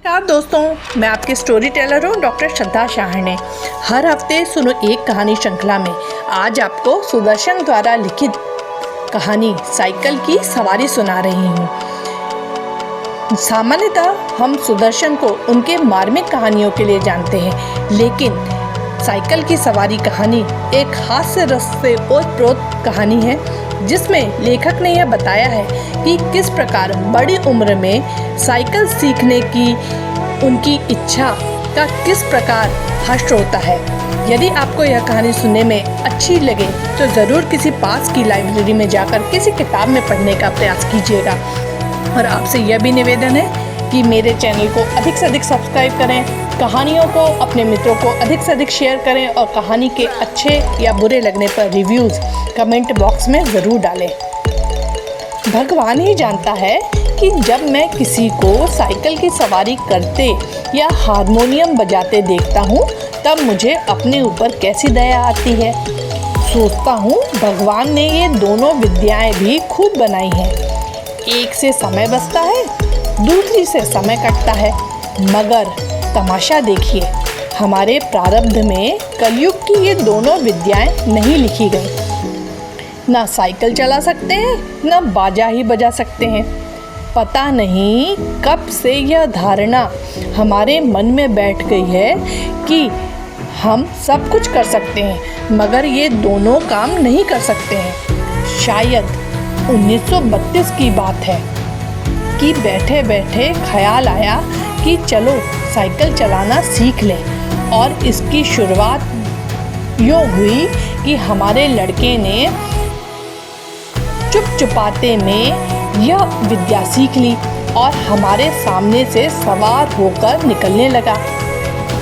नमस्कार दोस्तों, मैं आपकी स्टोरी टेलर हूँ डॉक्टर श्रद्धा शाहने। हर हफ्ते सुनो एक कहानी श्रृंखला में आज आपको सुदर्शन द्वारा लिखित कहानी साइकिल की सवारी सुना रही हूँ। सामान्यतः हम सुदर्शन को उनके मार्मिक कहानियों के लिए जानते हैं, लेकिन साइकिल की सवारी कहानी एक हास्य रस से ओतप्रोत कहानी है, जिसमें लेखक ने यह बताया है कि किस प्रकार बड़ी उम्र में साइकिल सीखने की उनकी इच्छा का किस प्रकार हश्र होता है। यदि आपको यह कहानी सुनने में अच्छी लगे तो ज़रूर किसी पास की लाइब्रेरी में जाकर किसी किताब में पढ़ने का प्रयास कीजिएगा। और आपसे यह भी निवेदन है कि मेरे चैनल को अधिक से अधिक सब्सक्राइब करें, कहानियों को अपने मित्रों को अधिक से अधिक शेयर करें और कहानी के अच्छे या बुरे लगने पर रिव्यूज़ कमेंट बॉक्स में ज़रूर डालें। भगवान ही जानता है कि जब मैं किसी को साइकिल की सवारी करते या हारमोनियम बजाते देखता हूँ तब मुझे अपने ऊपर कैसी दया आती है। सोचता हूँ भगवान ने ये दोनों विद्याएं भी खूब बनाई हैं। एक से समय बचता है, दूसरी से समय कटता है, मगर तमाशा देखिए, हमारे प्रारब्ध में कलयुग की ये दोनों विद्याएं नहीं लिखी गई। ना साइकिल चला सकते हैं, ना बाजा ही बजा सकते हैं। पता नहीं कब से यह धारणा हमारे मन में बैठ गई है कि हम सब कुछ कर सकते हैं, मगर ये दोनों काम नहीं कर सकते हैं। शायद 1932 की बात है कि बैठे बैठे ख्याल आया कि चलो साइकिल चलाना सीख लें, और इसकी शुरुआत यूँ हुई कि हमारे लड़के ने चुपचुपाते में यह विद्या सीख ली और हमारे सामने से सवार होकर निकलने लगा।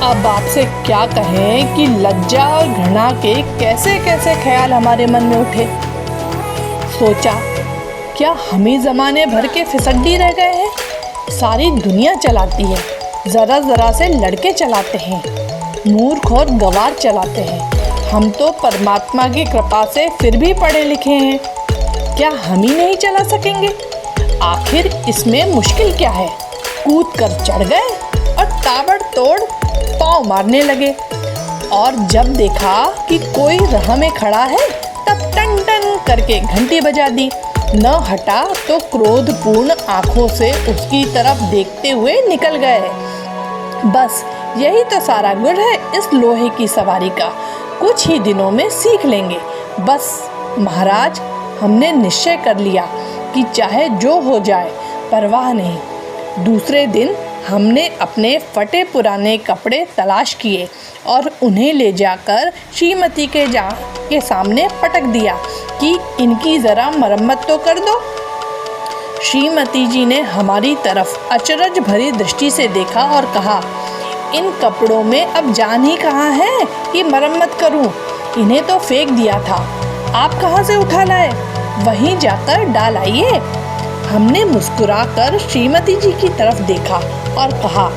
अब आपसे क्या कहें कि लज्जा और घृणा के कैसे कैसे ख्याल हमारे मन में उठे। सोचा, क्या हम ही ज़माने भर के फिसड्डी रह गए हैं? सारी दुनिया चलाती है, ज़रा ज़रा से लड़के चलाते हैं, मूर्ख और गवार चलाते हैं। हम तो परमात्मा की कृपा से फिर भी पढ़े लिखे हैं, क्या हम ही नहीं चला सकेंगे? आखिर इसमें मुश्किल क्या है? कूद कर चढ़ गए और ताबड़तोड़ पाँव मारने लगे, और जब देखा कि कोई राह में खड़ा है तब टन टन करके घंटी बजा दी। न हटा तो क्रोधपूर्ण आंखों से उसकी तरफ देखते हुए निकल गए। बस यही तो सारा गुण है इस लोहे की सवारी का, कुछ ही दिनों में सीख लेंगे। बस महाराज, हमने निश्चय कर लिया कि चाहे जो हो जाए परवाह नहीं। दूसरे दिन हमने अपने फटे पुराने कपड़े तलाश किए और उन्हें ले जाकर श्रीमती के सामने पटक दिया कि इनकी ज़रा मरम्मत तो कर दो। श्रीमती जी ने हमारी तरफ अचरज भरी दृष्टि से देखा और कहा, इन कपड़ों में अब जान ही कहाँ है कि मरम्मत करूं? इन्हें तो फेंक दिया था, आप कहाँ से उठा लाए? वहीं जाकर डाल आइए। हमने मुस्कुराकर श्रीमती जी की तरफ देखा और कहा,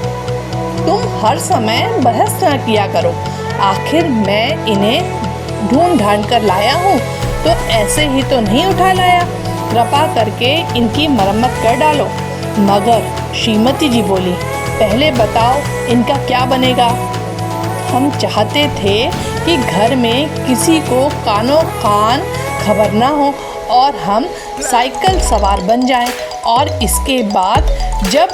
तुम हर समय बहस न किया करो, आखिर मैं इन्हें ढूंढ ढांढ कर लाया हूँ तो ऐसे ही तो नहीं उठा लाया। कृपा करके इनकी मरम्मत कर डालो। मगर श्रीमती जी बोली, पहले बताओ इनका क्या बनेगा? हम चाहते थे कि घर में किसी को कानों कान खबर ना हो और हम साइकिल सवार बन जाएं, और इसके बाद जब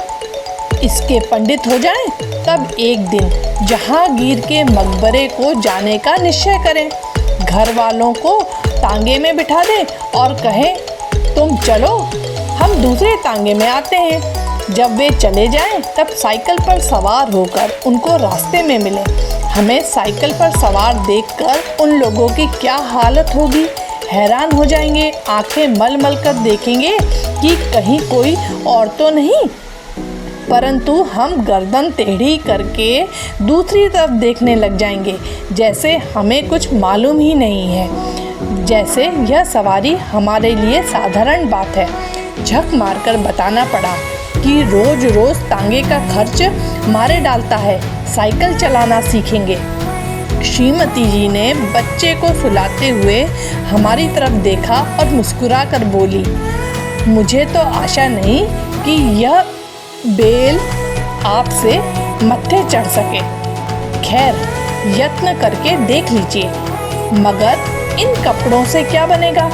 इसके पंडित हो जाएं तब एक दिन जहांगीर के मकबरे को जाने का निश्चय करें। घर वालों को तांगे में बिठा दें और कहें, तुम चलो, हम दूसरे तांगे में आते हैं। जब वे चले जाएं तब साइकिल पर सवार होकर उनको रास्ते में मिलें। हमें साइकिल पर सवार देखकर उन लोगों की क्या हालत होगी, हैरान हो जाएंगे, आंखें मल मल कर देखेंगे कि कहीं कोई और तो नहीं। परंतु हम गर्दन टेढ़ी करके दूसरी तरफ देखने लग जाएंगे, जैसे हमें कुछ मालूम ही नहीं है, जैसे यह सवारी हमारे लिए साधारण बात है। झक मारकर बताना पड़ा कि रोज़ रोज़ तांगे का खर्च मारे डालता है, साइकिल चलाना सीखेंगे। श्रीमती जी ने बच्चे को सुलाते हुए हमारी तरफ देखा और मुस्कुरा कर बोली, मुझे तो आशा नहीं कि यह बेल आपसे मत्थे चढ़ सके। खैर, यत्न करके देख लीजिए। मगर इन कपड़ों से क्या बनेगा?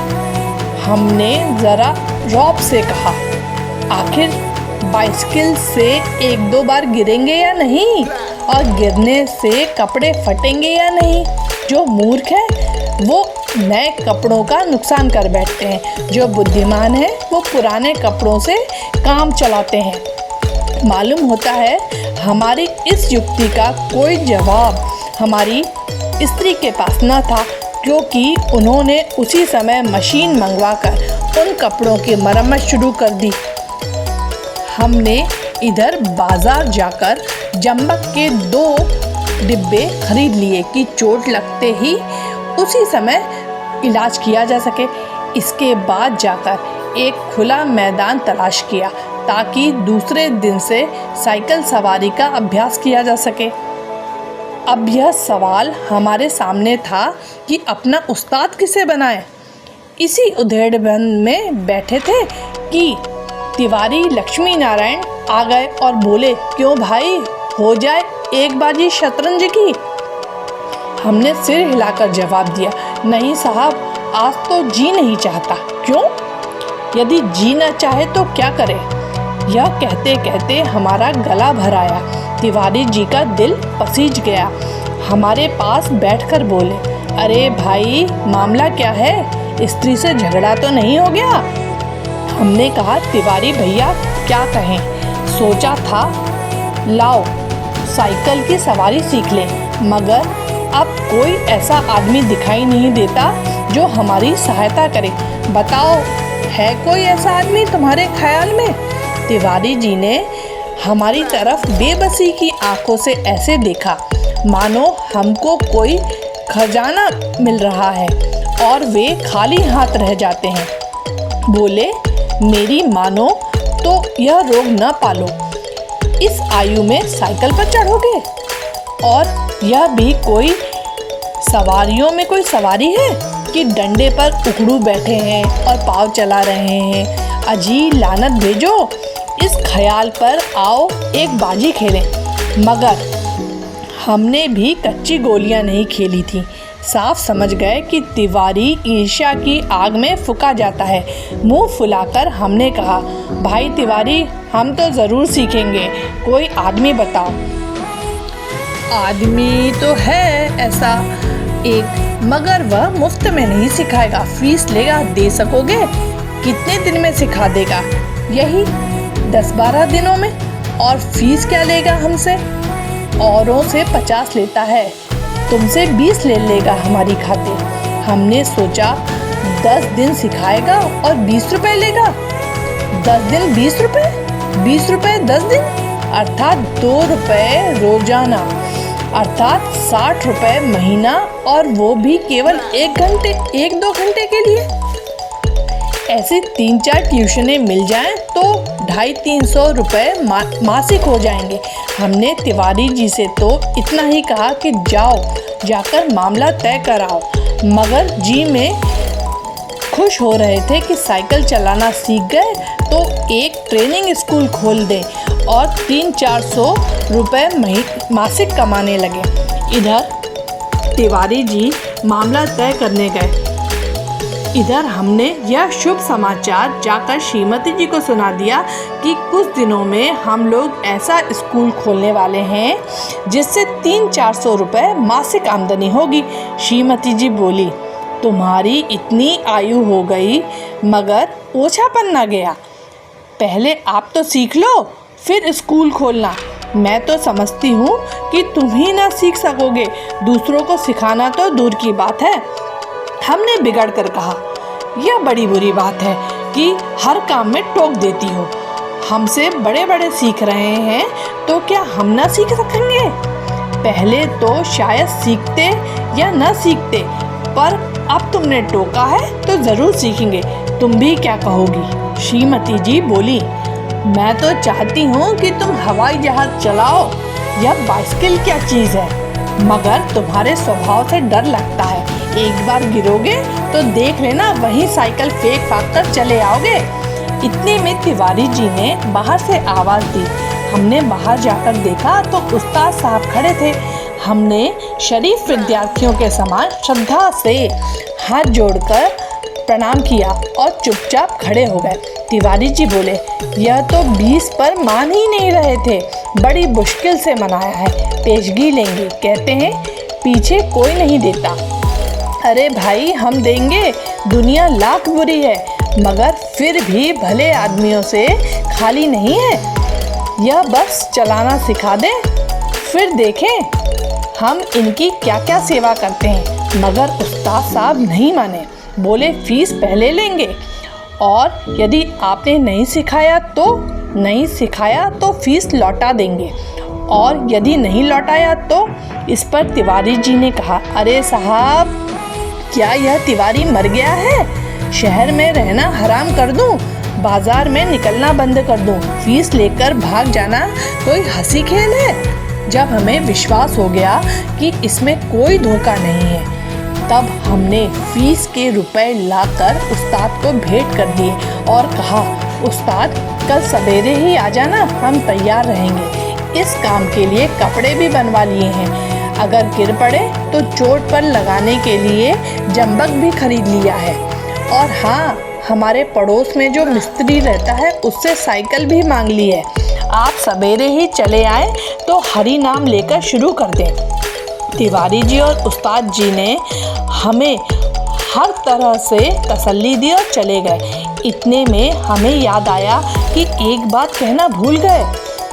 हमने जरा रौब से कहा। आखिर बाइसिकल से एक दो बार गिरेंगे या नहीं, और गिरने से कपड़े फटेंगे या नहीं? जो मूर्ख है वो नए कपड़ों का नुकसान कर बैठते हैं, जो बुद्धिमान है वो पुराने कपड़ों से काम चलाते हैं। मालूम होता है हमारी इस युक्ति का कोई जवाब हमारी स्त्री के पास न था, क्योंकि उन्होंने उसी समय मशीन मंगवाकर उन कपड़ों की मरम्मत शुरू कर दी। हमने इधर बाजार जाकर जंबक के 2 डिब्बे खरीद लिए कि चोट लगते ही उसी समय इलाज किया जा सके। इसके बाद जाकर एक खुला मैदान तलाश किया ताकि दूसरे दिन से साइकिल सवारी का अभ्यास किया जा सके। अब यह सवाल हमारे सामने था कि अपना उस्ताद किसे बनाएं। इसी उधेड़बन में बैठे थे कि तिवारी लक्ष्मी नारायण आ गए और बोले, क्यों भाई, हो जाए एक बाजी शतरंज की। हमने सिर हिलाकर जवाब दिया, नहीं साहब, आज तो जी नहीं चाहता। क्यों? यदि जी न चाहे तो क्या करे? यह कहते कहते हमारा गला भर आया। तिवारी जी का दिल पसीज गया। हमारे पास बैठकर बोले, अरे भाई, मामला क्या है? स्त्री से झगड़ा तो नहीं हो गया? हमने कहा, तिवारी भैया क्या कहें, सोचा था लाओ साइकिल की सवारी सीख ले, मगर अब कोई ऐसा आदमी दिखाई नहीं देता जो हमारी सहायता करे। बताओ, है कोई ऐसा आदमी तुम्हारे ख्याल में? तिवारी जी ने हमारी तरफ बेबसी की आंखों से ऐसे देखा मानो हमको कोई खजाना मिल रहा है और वे खाली हाथ रह जाते हैं। बोले, मेरी मानो तो यह रोग न पालो, इस आयु में साइकिल पर चढ़ोगे? और यह भी कोई सवारियों में कोई सवारी है कि डंडे पर उखड़ू बैठे हैं और पाँव चला रहे हैं? अजी लानत भेजो, इस ख्याल पर आओ एक बाजी खेलें। मगर हमने भी कच्ची गोलियां नहीं खेली थी। साफ समझ गए कि तिवारी ईर्ष्या की आग में फूंका जाता है। मुंह फुलाकर हमने कहा, भाई तिवारी, हम तो ज़रूर सीखेंगे, कोई आदमी बताओ। आदमी तो है ऐसा एक, मगर वह मुफ्त में नहीं सिखाएगा, फीस लेगा। दे सकोगे? कितने दिन में सिखा देगा? यही 10-12 दिनों में। और फीस क्या लेगा हमसे? औरों से 50 लेता है, तुमसे 20 ले लेगा हमारी खातिर। हमने सोचा 10 दिन सिखाएगा और 20 रुपए लेगा। 10 दिन 20 रुपए, 20 रुपए 10 दिन, अर्थात 2 रुपए रोजाना, अर्थात 60 रुपए महीना, और वो भी केवल 1-2 घंटे के लिए। ऐसी 3-4 ट्यूशनें मिल जाएं तो 250-300 रुपए मासिक हो जाएंगे। हमने तिवारी जी से तो इतना ही कहा कि जाओ जाकर मामला तय कराओ, मगर जी में खुश हो रहे थे कि साइकिल चलाना सीख गए तो एक ट्रेनिंग स्कूल खोल दें और 300-400 रुपए मासिक कमाने लगे। इधर तिवारी जी मामला तय करने गए। इधर हमने यह शुभ समाचार जाकर श्रीमती जी को सुना दिया कि कुछ दिनों में हम लोग ऐसा स्कूल खोलने वाले हैं जिससे 300-400 रुपए मासिक आमदनी होगी। श्रीमती जी बोली, तुम्हारी इतनी आयु हो गई मगर ओछापन ना गया। पहले आप तो सीख लो, फिर स्कूल खोलना। मैं तो समझती हूँ कि तुम ही ना सीख सकोगे, दूसरों को सिखाना तो दूर की बात है। हमने बिगड़ कर कहा, यह बड़ी बुरी बात है कि हर काम में टोक देती हो। हमसे बड़े बड़े सीख रहे हैं तो क्या हम ना सीख सकेंगे? पहले तो शायद सीखते या न सीखते, पर अब तुमने टोका है तो ज़रूर सीखेंगे। तुम भी क्या कहोगी? श्रीमती जी बोली, मैं तो चाहती हूँ कि तुम हवाई जहाज़ चलाओ, यह बाइसिकल क्या चीज़ है, मगर तुम्हारे स्वभाव से डर लगता है। एक बार गिरोगे तो देख लेना, वहीं साइकिल फेंक फाक कर चले आओगे। इतने में तिवारी जी ने बाहर से आवाज़ दी। हमने बाहर जाकर देखा तो उस्ताद साहब खड़े थे। हमने शरीफ विद्यार्थियों के समान श्रद्धा से हाथ जोड़कर प्रणाम किया और चुपचाप खड़े हो गए। तिवारी जी बोले, यह तो 20 पर मान ही नहीं रहे थे, बड़ी मुश्किल से मनाया है, पेशगी लेंगे, कहते हैं पीछे कोई नहीं देता। अरे भाई हम देंगे, दुनिया लाख बुरी है, मगर फिर भी भले आदमियों से खाली नहीं है। यह बस चलाना सिखा दें, फिर देखें हम इनकी क्या क्या सेवा करते हैं। मगर उस्ताद साहब नहीं माने, बोले फीस पहले लेंगे और यदि आपने नहीं सिखाया तो फीस लौटा देंगे, और यदि नहीं लौटाया तो। इस पर तिवारी जी ने कहा, अरे साहब क्या यह तिवारी मर गया है? शहर में रहना हराम कर दूं, बाजार में निकलना बंद कर दूं, फीस लेकर भाग जाना कोई हंसी खेल है? जब हमें विश्वास हो गया कि इसमें कोई धोखा नहीं है, तब हमने फीस के रुपए लाकर उस्ताद को भेंट कर दिए और कहा, उस्ताद कल सवेरे ही आ जाना, हम तैयार रहेंगे। इस काम के लिए कपड़े भी बनवा लिए हैं, अगर गिर पड़े तो चोट पर लगाने के लिए जंबक भी खरीद लिया है। और हाँ, हमारे पड़ोस में जो मिस्त्री रहता है उससे साइकिल भी मांग ली है। आप सवेरे ही चले आए तो हरि नाम लेकर शुरू कर दें। तिवारी जी और उस्ताद जी ने हमें हर तरह से तसल्ली दी और चले गए। इतने में हमें याद आया कि एक बात कहना भूल गए।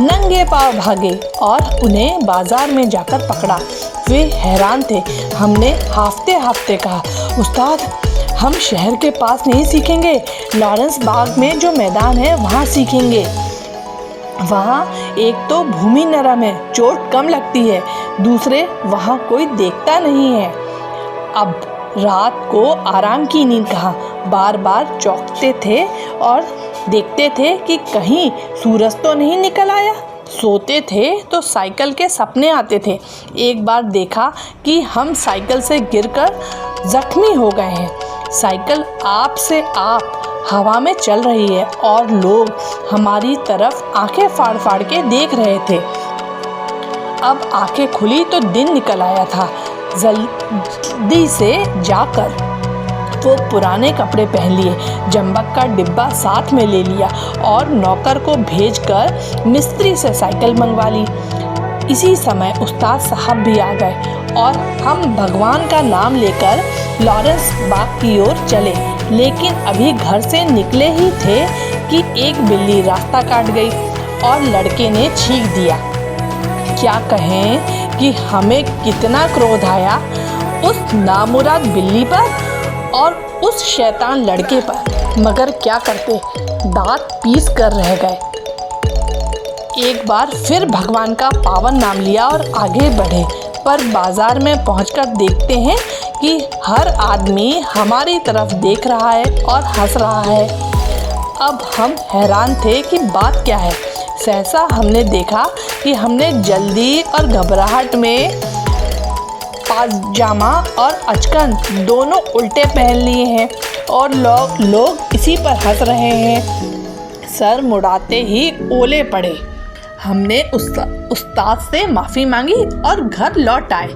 नंगे पांव भागे और उन्हें बाजार में जाकर पकड़ा। वे हैरान थे। हमने हाफते हाफते कहा, उस्ताद हम शहर के पास नहीं सीखेंगे, लॉरेंस बाग में जो मैदान है वहाँ सीखेंगे। वहाँ एक तो भूमि नरम है, चोट कम लगती है, दूसरे वहाँ कोई देखता नहीं है। अब रात को आराम की नींद कहाँ, बार बार चौंकते थे और देखते थे कि कहीं सूरज तो नहीं निकल आया। सोते थे तो साइकिल के सपने आते थे। एक बार देखा कि हम साइकिल से गिरकर जख्मी हो गए हैं। साइकिल आप से आप हवा में चल रही है और लोग हमारी तरफ आंखें फाड़ फाड़ के देख रहे थे। अब आंखें खुली तो दिन निकल आया था। जल्दी से जाकर वो पुराने कपड़े पहन लिए, जंबक का डिब्बा साथ में ले लिया और नौकर को भेजकर मिस्त्री से साइकिल मंगवा ली। इसी समय उस्ताद साहब भी आ गए और हम भगवान का नाम लेकर लॉरेंस बाग की ओर चले। लेकिन अभी घर से निकले ही थे कि एक बिल्ली रास्ता काट गई और लड़के ने छींक दिया। क्या कहें कि हमें कितना क्रोध आया उस नामुराद बिल्ली पर और उस शैतान लड़के पर, मगर क्या करते, दांत पीस कर रह गए। एक बार फिर भगवान का पावन नाम लिया और आगे बढ़े, पर बाजार में पहुंचकर देखते हैं कि हर आदमी हमारी तरफ देख रहा है और हंस रहा है। अब हम हैरान थे कि बात क्या है। सहसा हमने देखा कि हमने जल्दी और घबराहट में पाजामा और अचकन दोनों उल्टे पहन लिए हैं और लोग इसी पर हंस रहे हैं। सर मुड़ाते ही ओले पड़े। हमने उस्ताद से माफ़ी मांगी और घर लौट आए।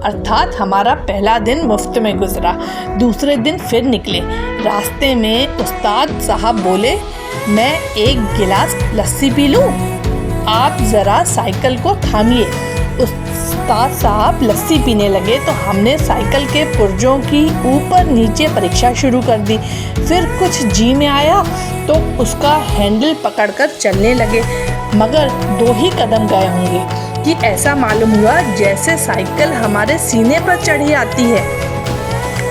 अर्थात हमारा पहला दिन मुफ्त में गुजरा। दूसरे दिन फिर निकले। रास्ते में उस्ताद साहब बोले, मैं एक गिलास लस्सी पी लूँ, आप ज़रा साइकिल को थामिए। उस्ताद साहब लस्सी पीने लगे तो हमने साइकिल के पुर्जों की ऊपर नीचे परीक्षा शुरू कर दी। फिर कुछ जी में आया तो उसका हैंडल पकड़कर चलने लगे, मगर 2 ही कदम गए होंगे कि ऐसा मालूम हुआ जैसे साइकिल हमारे सीने पर चढ़ी आती है।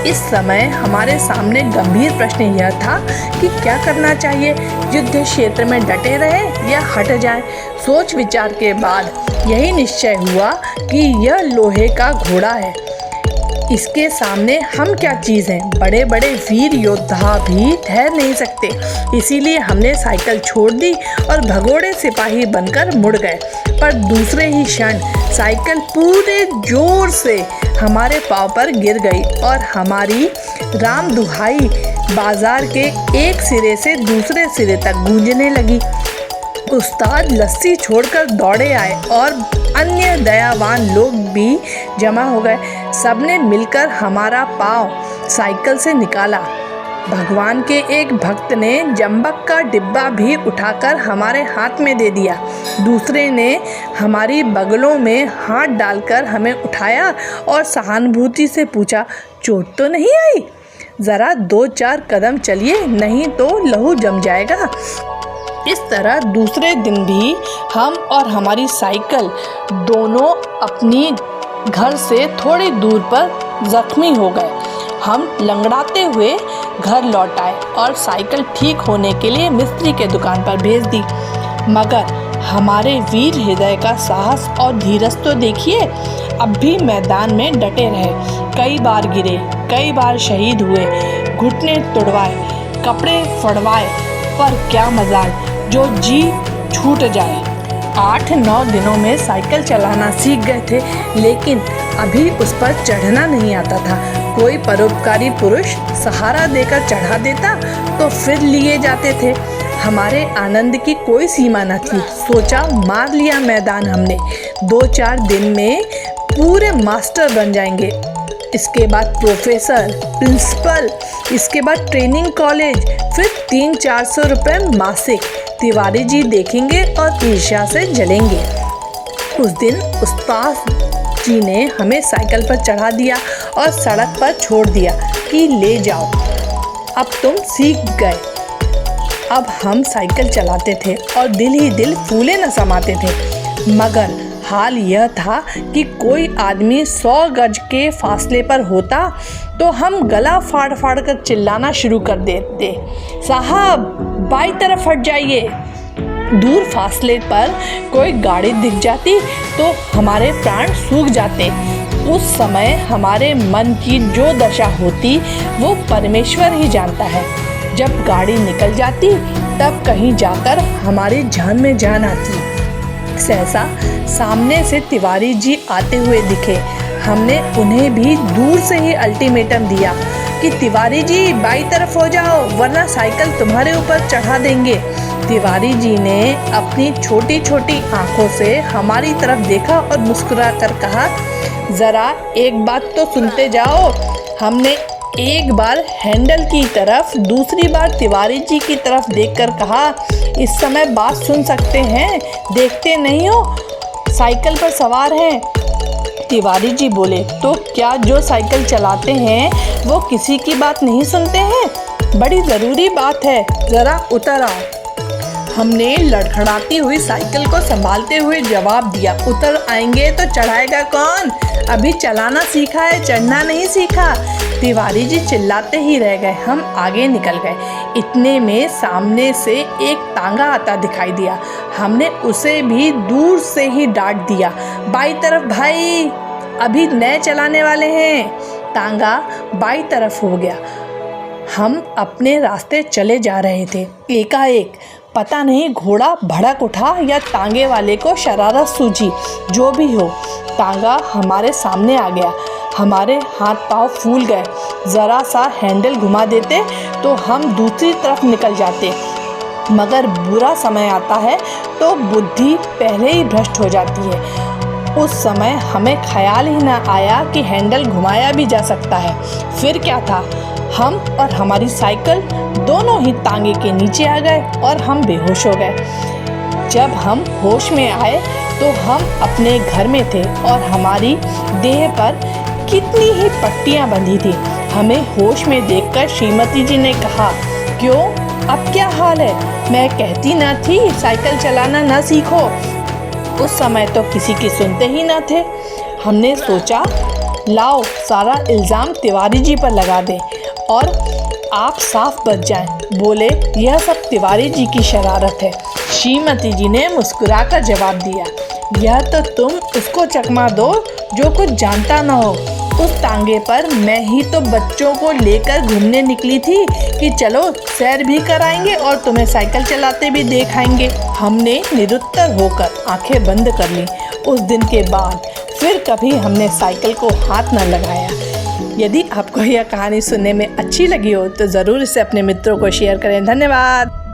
इस समय हमारे सामने गंभीर प्रश्न यह था कि क्या करना चाहिए, युद्ध क्षेत्र में डटे रहे या हट जाएं। सोच विचार के बाद यही निश्चय हुआ कि यह लोहे का घोड़ा है, इसके सामने हम क्या चीज़ हैं। बड़े बड़े वीर योद्धा भी ठहर नहीं सकते। इसीलिए हमने साइकिल छोड़ दी और भगोड़े सिपाही बनकर मुड़ गए। पर दूसरे ही क्षण साइकिल पूरे जोर से हमारे पाँव पर गिर गई और हमारी राम दुहाई बाजार के एक सिरे से दूसरे सिरे तक गूंजने लगी। उस्ताद लस्सी छोड़कर दौड़े आए और अन्य दयावान लोग भी जमा हो गए। सबने मिलकर हमारा पाँव साइकिल से निकाला। भगवान के एक भक्त ने जंबक का डिब्बा भी उठाकर हमारे हाथ में दे दिया। दूसरे ने हमारी बगलों में हाथ डालकर हमें उठाया और सहानुभूति से पूछा, चोट तो नहीं आई? ज़रा 2-4 कदम चलिए, नहीं तो लहू जम जाएगा। इस तरह दूसरे दिन भी हम और हमारी साइकिल दोनों अपनी घर से थोड़ी दूर पर जख्मी हो गए। हम लंगड़ाते हुए घर लौट आए और साइकिल ठीक होने के लिए मिस्त्री के दुकान पर भेज दी। मगर हमारे वीर हृदय का साहस और धीरज तो देखिए, अब भी मैदान में डटे रहे। कई बार गिरे, कई बार शहीद हुए, घुटने तुड़वाए, कपड़े फड़वाए, पर क्या मजाल जो जी छूट जाए। 8-9 दिनों में साइकिल चलाना सीख गए थे, लेकिन अभी उस पर चढ़ना नहीं आता था। कोई परोपकारी पुरुष सहारा देकर चढ़ा देता तो फिर लिए जाते थे। हमारे आनंद की कोई सीमा न थी। सोचा मार लिया मैदान हमने। 2-4 दिन में पूरे मास्टर बन जाएंगे, इसके बाद प्रोफेसर, प्रिंसिपल, इसके बाद ट्रेनिंग कॉलेज, फिर 300-400 रुपये मासिक। तिवारी जी देखेंगे और ईर्ष्या से जलेंगे। उस दिन उस्ताद जी ने हमें साइकिल पर चढ़ा दिया और सड़क पर छोड़ दिया कि ले जाओ, अब तुम सीख गए। अब हम साइकिल चलाते थे और दिल ही दिल फूले न समाते थे। मगर हाल यह था कि कोई आदमी 100 गज के फासले पर होता तो हम गला फाड़ फाड़ कर चिल्लाना शुरू कर देते, साहब बाई तरफ हट जाइए। दूर फासले पर कोई गाड़ी दिख जाती तो हमारे प्राण सूख जाते। उस समय हमारे मन की जो दशा होती वो परमेश्वर ही जानता है। जब गाड़ी निकल जाती तब कहीं जाकर हमारी जान में जान आती। सहसा सामने से तिवारी जी आते हुए दिखे। हमने उन्हें भी दूर से ही अल्टीमेटम दिया कि तिवारी जी बाई तरफ हो जाओ, वरना साइकिल तुम्हारे ऊपर चढ़ा देंगे। तिवारी जी ने अपनी छोटी छोटी आंखों से हमारी तरफ देखा और मुस्कुरा कर कहा, ज़रा एक बात तो सुनते जाओ। हमने एक बार हैंडल की तरफ, दूसरी बार तिवारी जी की तरफ देखकर कहा, इस समय बात सुन सकते हैं, देखते नहीं हो साइकिल पर सवार हैं। तिवारी जी बोले, तो क्या जो साइकिल चलाते हैं वो किसी की बात नहीं सुनते हैं? बड़ी ज़रूरी बात है, ज़रा उतर आओ। हमने लड़खड़ाती हुई साइकिल को संभालते हुए जवाब दिया, उतर आएंगे तो चढ़ाएगा कौन? अभी चलाना सीखा है, चढ़ना नहीं सीखा। तिवारी जी चिल्लाते ही रह गए। हम आगे निकल गए। इतने में सामने से एक तांगा आता दिखाई दिया। हमने उसे भी दूर से ही डांट दिया, बाई तरफ भाई, अभी नए चलाने वाले हैं। तांगा बाई तरफ हो गया। हम अपने रास्ते चले जा रहे थे। एकाएक पता नहीं घोड़ा भड़क उठा या तांगे वाले को शरारत सूझी, जो भी हो तांगा हमारे सामने आ गया। हमारे हाथ पांव फूल गए। ज़रा सा हैंडल घुमा देते तो हम दूसरी तरफ निकल जाते। मगर बुरा समय आता है तो बुद्धि पहले ही भ्रष्ट हो जाती है। उस समय हमें ख्याल ही ना आया कि हैंडल घुमाया भी जा सकता है। फिर क्या था, हम और हमारी साइकिल दोनों ही तांगे के नीचे आ गए और हम बेहोश हो गए। जब हम होश में आए तो हम अपने घर में थे और हमारी देह पर कितनी ही पट्टियां बंधी थी। हमें होश में देखकर श्रीमती जी ने कहा, क्यों, अब क्या हाल है? मैं कहती ना थी साइकिल चलाना ना सीखो। उस समय तो किसी की सुनते ही ना थे। हमने सोचा लाओ सारा इल्ज़ाम तिवारी जी पर लगा दें और आप साफ बच जाएं। बोले, यह सब तिवारी जी की शरारत है। श्रीमती जी ने मुस्कुराकर जवाब दिया, यह तो तुम उसको चकमा दो जो कुछ जानता ना हो। उस तांगे पर मैं ही तो बच्चों को लेकर घूमने निकली थी कि चलो सैर भी कराएंगे और तुम्हें साइकिल चलाते भी दिखाएंगे। हमने निरुत्तर होकर आंखें बंद कर ली। उस दिन के बाद फिर कभी हमने साइकिल को हाथ न लगाया। यदि आपको यह कहानी सुनने में अच्छी लगी हो तो ज़रूर इसे अपने मित्रों को शेयर करें। धन्यवाद।